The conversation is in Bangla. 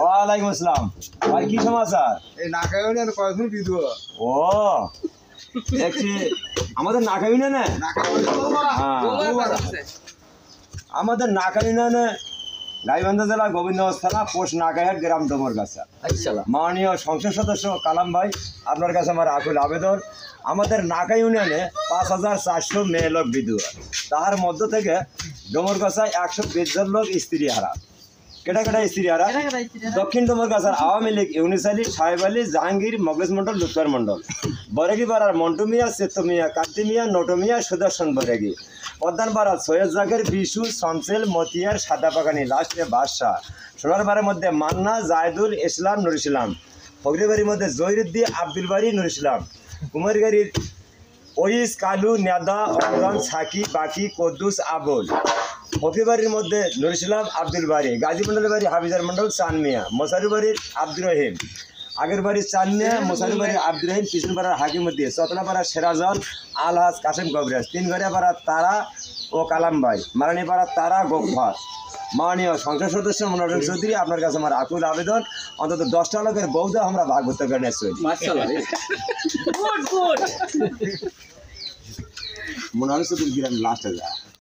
ওয়ালাইকুম আসসালাম ভাই, কি সমাচার? এই নাকা ইউনিয়ন কয়জন বিধবা? ও দেখছি আমাদের নাকা ইউনিয়নে, আমাদের নাকা ইউনিয়নে গাইবান্ধা জেলা গোবিন্দগঞ্জ থানা পোস্ট নাকাইহাট গ্রাম ডোমরগাছা। মাননীয় সংসদ সদস্য কালাম ভাই, আপনার কাছে আমার আকুল আবেদন, আমাদের নাকা ইউনিয়নে ৫,৪০০ মেয়ে লোক বিধবা, তার মধ্য থেকে ডোমরগাছায় ১২০ জন লোক স্ত্রী হারা। কেটা কেটা স্ত্রী হারা? দক্ষিণ ডোমরগাছার আওয়ামী লীগ ইউনিস আলী, সাহেব আলী, জাহাঙ্গীর, মগলেশ মন্ডল, লুৎফর মন্ডল, বরেগি পাড়ার মন্টু মিয়া, চেত্ত মিয়া, কান্তি মিয়া, নটু মিয়া, সুদর্শন বরেগি, পদ্মান পাড়ার সৈয়দ জাকের, বিশু, শমসেল, মতিয়ার, সাদা পাকানি, লাস্টে বাদশাহ, সোনারবাড়ির মধ্যে মান্না, জায়দুল ইসলাম, নুর ইসলাম, ফগরিবাড়ির মধ্যে জহিরুদ্দি, আব্দুল বাড়ি, নুর ইসলাম, কুমারগাড়ির ওইস, কালু, নেদা, অমরান, সাকি, বাকি, কদ্দুস, আবুল, ফকিবাড়ির মধ্যে নুর ইসলাম, আব্দুল বাড়ি, গাজী মন্ডলের বাড়ি হাফিজার মন্ডল, চান মিয়া, মশারু বাড়ির আব্দুর রহিম, আগের বাড়ির চান মিয়া, মশারু বাড়ির আব্দুর রহিম, পিছন পাড়ার হাকিমুদ্দিন, চতনাপাড়ার সেরাজন, আলহাজ, কাসেম কবিরাজ, তিনঘরিয়া পাড়ার তারা ও কালাম ভাই, মারানি পাড়ার তারা গোফার। মাননীয় সংসদ সদস্য মনোরঞ্জন চৌধুরী, আপনার কাছে আমার আকুল আবেদন, অন্তত 10টা লোকের বৌদ্ধ আমরা ভাগ করতে পারি। মনোরঞ্জন চৌধুরী লাস্টে যায়।